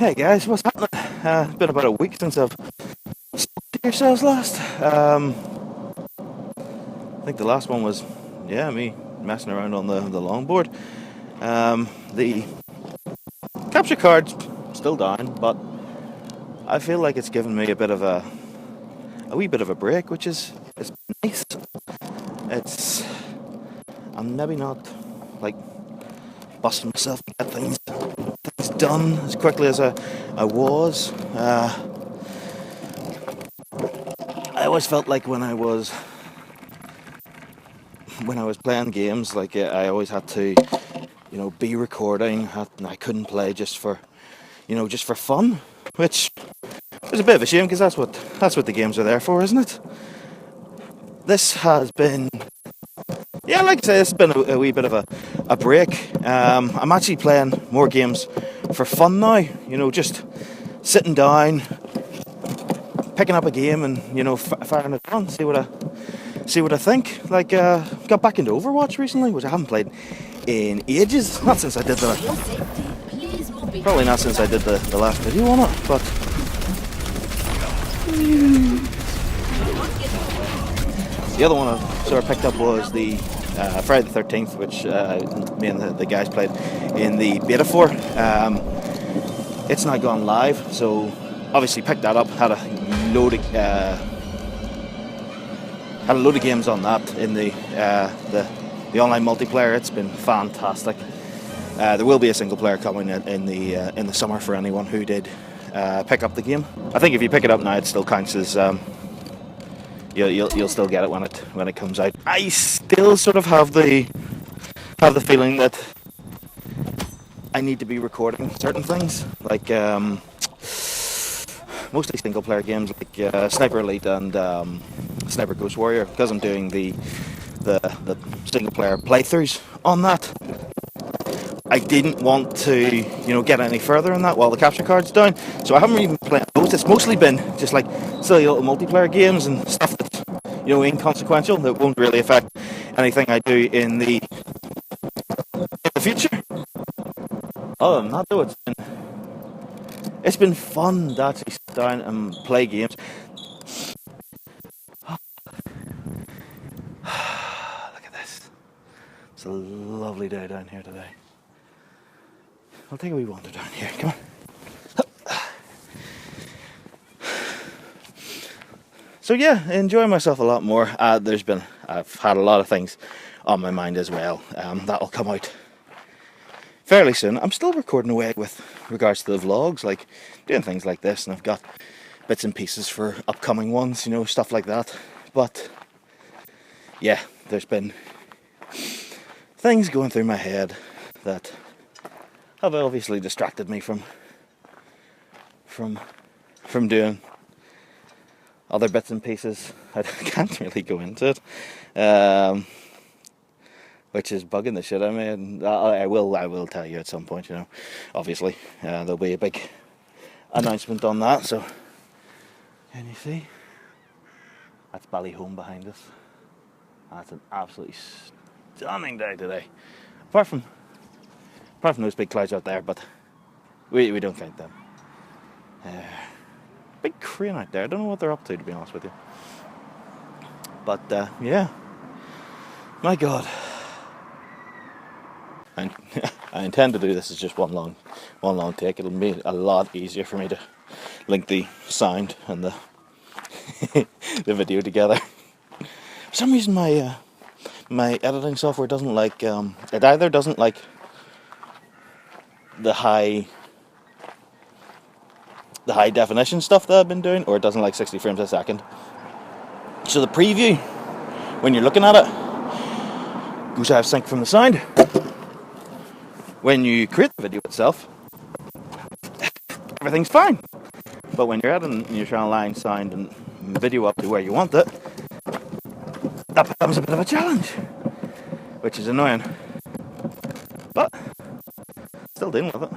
Hey guys, what's happening? It's been about a week since I've spoken to yourselves last. I think the last one was, me messing around on the longboard. The capture card's still down, but I feel like it's given me a wee bit of a break, which is it's nice. I'm maybe not like busting myself to get things done as quickly as I was. I always felt like when I was playing games, like I always had to, be recording. I couldn't play just for fun, which is a bit of a shame because that's what the games are there for, isn't it? This has been, like I say, it's been a wee bit of a break. I'm actually playing more games for fun now. Just sitting down, picking up a game, and firing it on, see what I think. Like, got back into Overwatch recently, which I haven't played in ages. Not since I did probably not since I did the last video on it, but the other one I sort of picked up was the Friday the 13th, which me and the guys played in the beta for. It's now gone live, so obviously picked that up. Had a load of games on that in the online multiplayer. It's been fantastic. There will be a single player coming in the summer for anyone who did pick up the game. I think if you pick it up now, it still counts as you'll still get it when it comes out. I still sort of have the feeling that I need to be recording certain things, like mostly single player games like Sniper Elite and Sniper Ghost Warrior, because I'm doing the single player playthroughs on that. I didn't want to get any further in that while the capture card's down, so I haven't even played those. It's mostly been just like silly little multiplayer games and stuff that's inconsequential, that won't really affect anything I do in the future. Other than that, though, it's been fun to actually sit down and play games. Look at this. It's a lovely day down here today. I'll take a wee wander down here. Come on. So enjoying myself a lot more. I've had a lot of things on my mind as well. That'll come out fairly soon. I'm still recording away with regards to the vlogs, like doing things like this, and I've got bits and pieces for upcoming ones, stuff like that. But there's been things going through my head that have obviously distracted me from doing other bits and pieces. I can't really go into it. Which is bugging the shit out of me, and I will tell you at some point. Obviously there'll be a big announcement on that. So, can you see? That's Ballyhome behind us. That's an absolutely stunning day today. Apart from those big clouds out there, but we don't count them. Big crane out there. I don't know what they're up to be honest with you. But my God. And I intend to do this as just one long take. It'll be a lot easier for me to link the sound and the the video together. For some reason, my editing software doesn't like it either doesn't like the high definition stuff that I've been doing, or it doesn't like 60 frames a second. So the preview, when you're looking at it, goes out of sync from the sound. When you create the video itself, everything's fine. But when you're editing and you're trying to line sound and video up to where you want it, that becomes a bit of a challenge, which is annoying. But still dealing with it.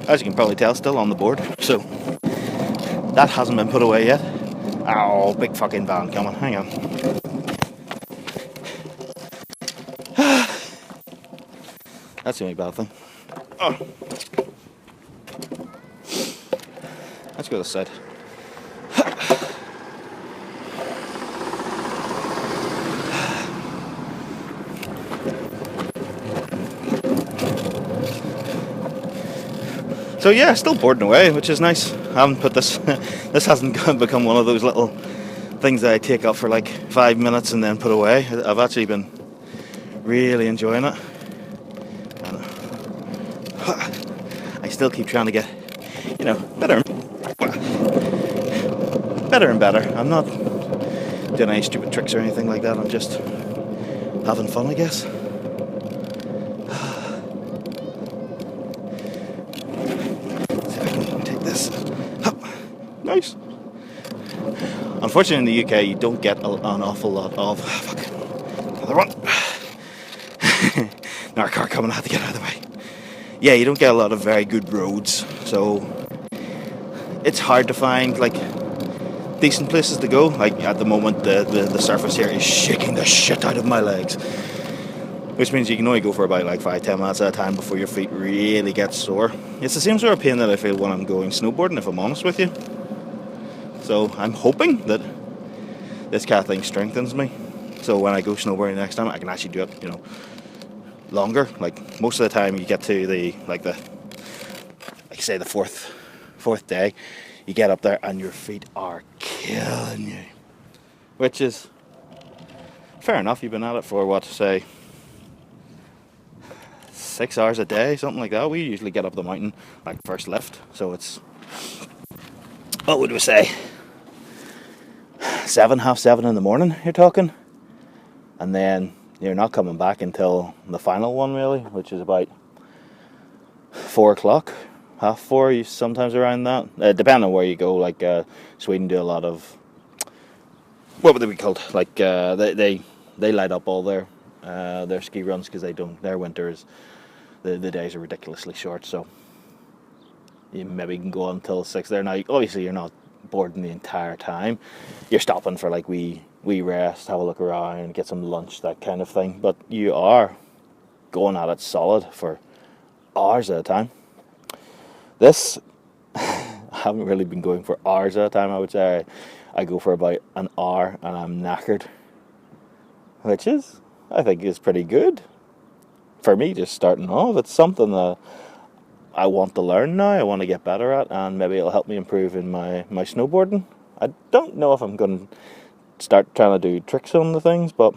As you can probably tell, still on the board, so that hasn't been put away yet. Oh, big fucking van coming, hang on. That's the only bad thing. Oh. Let's go this side. So yeah, still boarding away, which is nice. I haven't put this. This hasn't become one of those little things that I take up for like 5 minutes and then put away. I've actually been really enjoying it. And I still keep trying to get, better and better. I'm not doing any stupid tricks or anything like that. I'm just having fun, I guess. Nice. Unfortunately, in the UK, you don't get an awful lot of. Fuck. Another one. Another car coming. I have to get out of the way. Yeah, you don't get a lot of very good roads, so it's hard to find like decent places to go. Like at the moment, the surface here is shaking the shit out of my legs, which means you can only go for about like 5-10 minutes at a time before your feet really get sore. It's the same sort of pain that I feel when I'm going snowboarding, if I'm honest with you. So I'm hoping that this kind of thing strengthens me. So when I go snowboarding next time, I can actually do it, longer. Like most of the time, you get to the fourth day, you get up there and your feet are killing you, which is fair enough. You've been at it for 6 hours a day, something like that. We usually get up the mountain like first lift, so it's, what would we say, 7:30 in the morning you're talking, and then you're not coming back until the final one really, which is about 4 o'clock, 4:30, sometimes around that, depending on where you go. Like Sweden do a lot of, what would they be called, like they light up all their ski runs, because their winters, the days are ridiculously short, so you maybe can go until 6 there. Now obviously you're not boarding the entire time, you're stopping for like wee rest, have a look around, get some lunch, that kind of thing, but you are going at it solid for hours at a time. This I haven't really been going for hours at a time. I would say I go for about an hour and I'm knackered, which is, I think, is pretty good for me just starting off. It's something that I want to learn now, I want to get better at, and maybe it'll help me improve in my snowboarding. I don't know if I'm going to start trying to do tricks on the things, but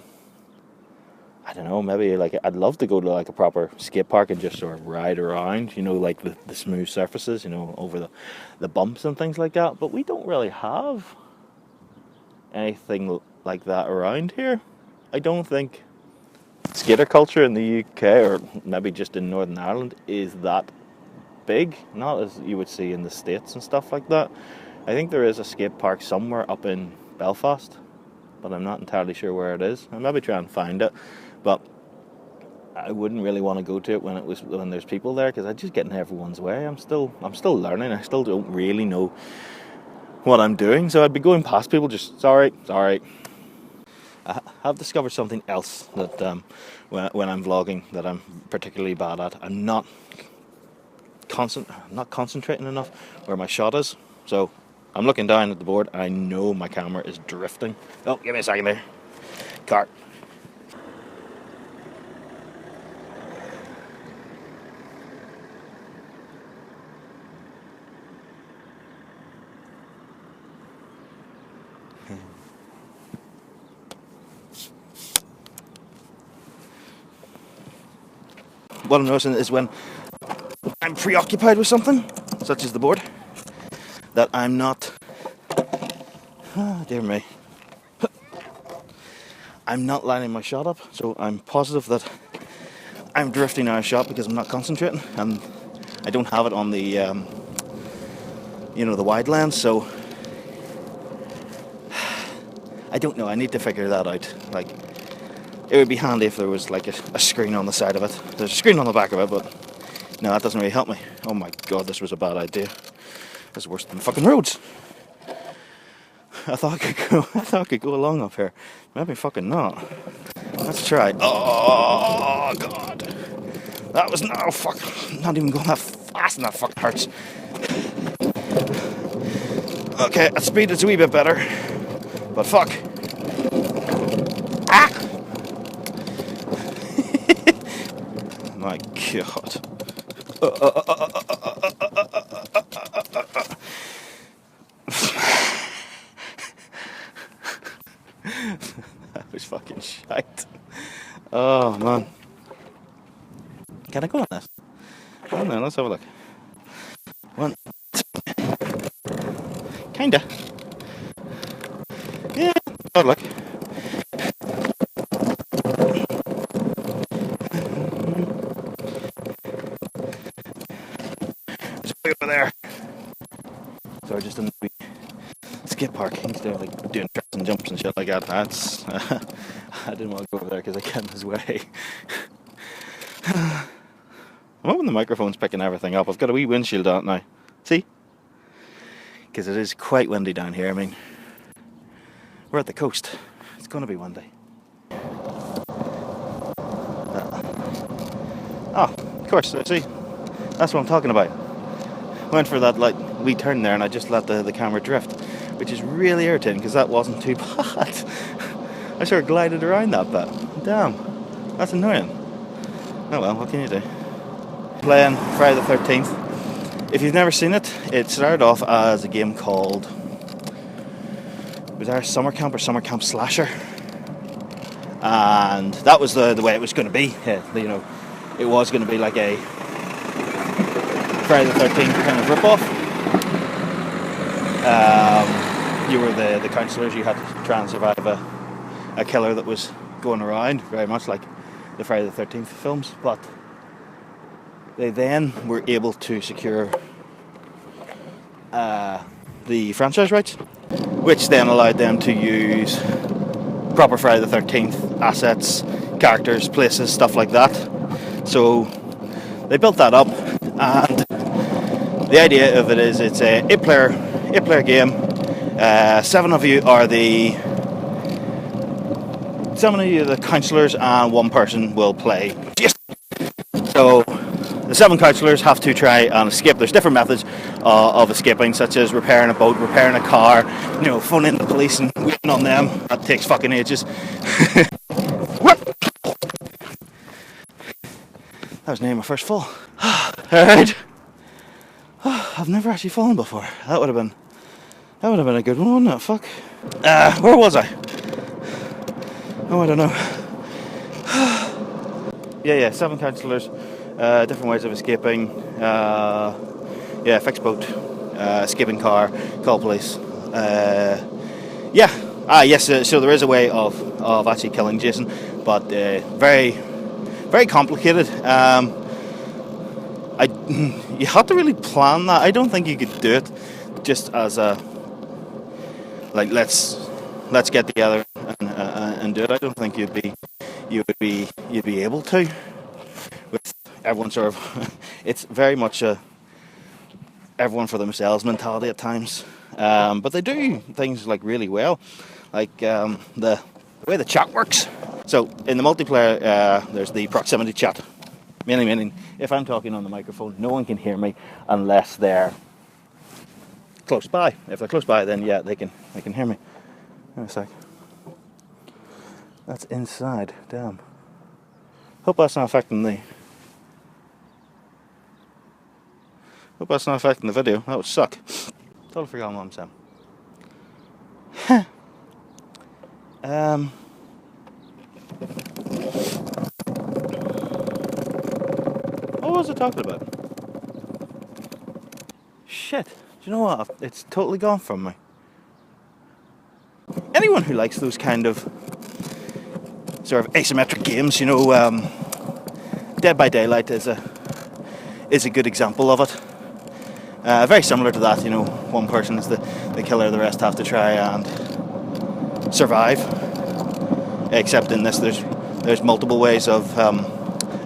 I don't know, maybe like I'd love to go to like a proper skate park and just sort of ride around, like the smooth surfaces, over the bumps and things like that, but we don't really have anything like that around here. I don't think skater culture in the UK, or maybe just in Northern Ireland, is that big, not as you would see in the States and stuff like that. I think there is a skate park somewhere up in Belfast, but I'm not entirely sure where it is. I'll maybe try and find it, but I wouldn't really want to go to it when there's people there, because I just get in everyone's way. I'm still learning. I still don't really know what I'm doing, so I'd be going past people just sorry. I have discovered something else that when I'm vlogging that I'm particularly bad at. I'm not concentrating enough where my shot is. So I'm looking down at the board and I know my camera is drifting. Oh, give me a second there. Cart. What I'm noticing is when I'm preoccupied with something, such as the board, that I'm not, dear me, I'm not lining my shot up, so I'm positive that I'm drifting out of shot because I'm not concentrating, and I don't have it on the, the wide lens, so I don't know, I need to figure that out. Like, it would be handy if there was like a screen on the side of it. There's a screen on the back of it, but no, that doesn't really help me. Oh my god, this was a bad idea. This is worse than the fucking roads. I thought I could go along up here. Maybe fucking not. Let's try. Oh god. That was no fuck. Not even going that fast, and that fucking hurts. Okay, at speed it's a wee bit better, but fuck. Ah! My God. That was fucking shite. Oh man. Can I go on this? Oh no, let's have a look. One. Kinda. Yeah, good luck. There's a over there. So I just didn't skip parking. He's there like doing tricks and jumps and shit like that. That's I didn't want to go over there because I got in his way. I'm hoping the microphone's picking everything up. I've got a wee windshield on now. See? Because it is quite windy down here. I mean, we're at the coast. It's going to be windy. Oh, of course. See? That's what I'm talking about. Went for that like wee turn there and I just let the camera drift, which is really irritating because that wasn't too bad. I sort of glided around that bit. Damn. That's annoying. Oh well, what can you do? Playing Friday the 13th. If you've never seen it, it started off as a game called, was there Summer Camp or Summer Camp Slasher? And that was the way it was going to be. You know, it was going to be like a Friday the 13th kind of rip-off. You were the counsellors, you had to try and survive a killer that was going around, very much like the Friday the 13th films, but they then were able to secure the franchise rights, which then allowed them to use proper Friday the 13th assets, characters, places, stuff like that. So they built that up, and the idea of it is it's a 8-player game. 7 of you are the counsellors, and 1 person will play. So the 7 counsellors have to try and escape. There's different methods of escaping, such as repairing a boat, repairing a car, you know, phoning the police and waiting on them. That takes fucking ages. That was nearly my first fall. Alright. I've never actually fallen before. That would have been a good one, wouldn't it? Fuck. Where was I? Oh, I don't know. Yeah, 7 counsellors, different ways of escaping. Fixed boat, escaping car, call police. Yes. So there is a way of actually killing Jason, but very, very complicated. You have to really plan that. I don't think you could do it just as a like let's get together and do it. I don't think you'd be able to with everyone sort of. It's very much a everyone for themselves mentality at times, but they do things like really well, like the way the chat works. So in the multiplayer, there's the proximity chat. Meaning, if I'm talking on the microphone, no one can hear me unless they're close by. If they're close by, then yeah, they can hear me. Wait a sec. That's inside. Damn. Hope that's not affecting the. Hope that's not affecting the video. That would suck. Totally forgot what I'm saying. What was I talking about? Shit. Do you know what? It's totally gone from me. Anyone who likes those kind of sort of asymmetric games, you know, Dead by Daylight is a good example of it. Very similar to that, you know, one person is the killer, the rest have to try and survive. Except in this, there's multiple ways of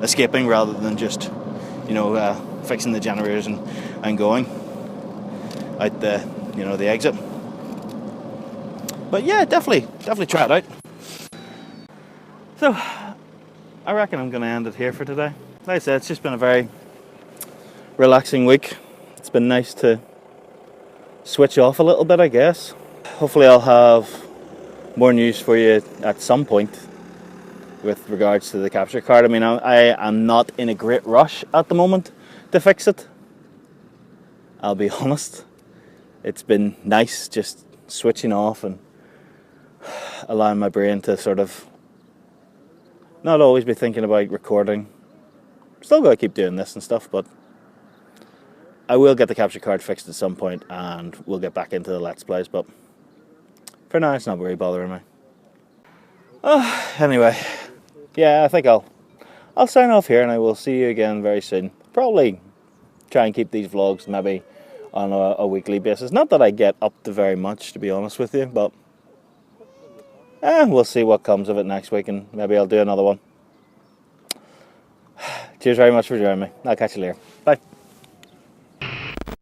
escaping rather than just, you know, fixing the generators and going out the exit. But yeah, definitely try it out. So I reckon I'm going to end it here for today. Like I said, it's just been a very relaxing week. It's been nice to switch off a little bit, I guess. Hopefully I'll have more news for you at some point with regards to the capture card. I mean, I am not in a great rush at the moment to fix it. I'll be honest. It's been nice just switching off and allowing my brain to sort of not always be thinking about recording. Still got to keep doing this and stuff, but I will get the capture card fixed at some point and we'll get back into the Let's Plays, but for now it's not really bothering me. Anyway, yeah, I think I'll sign off here and I will see you again very soon. Probably try and keep these vlogs maybe on a weekly basis. Not that I get up to very much, to be honest with you, but we'll see what comes of it next week and maybe I'll do another one. Cheers very much for joining me. I'll catch you later. Bye.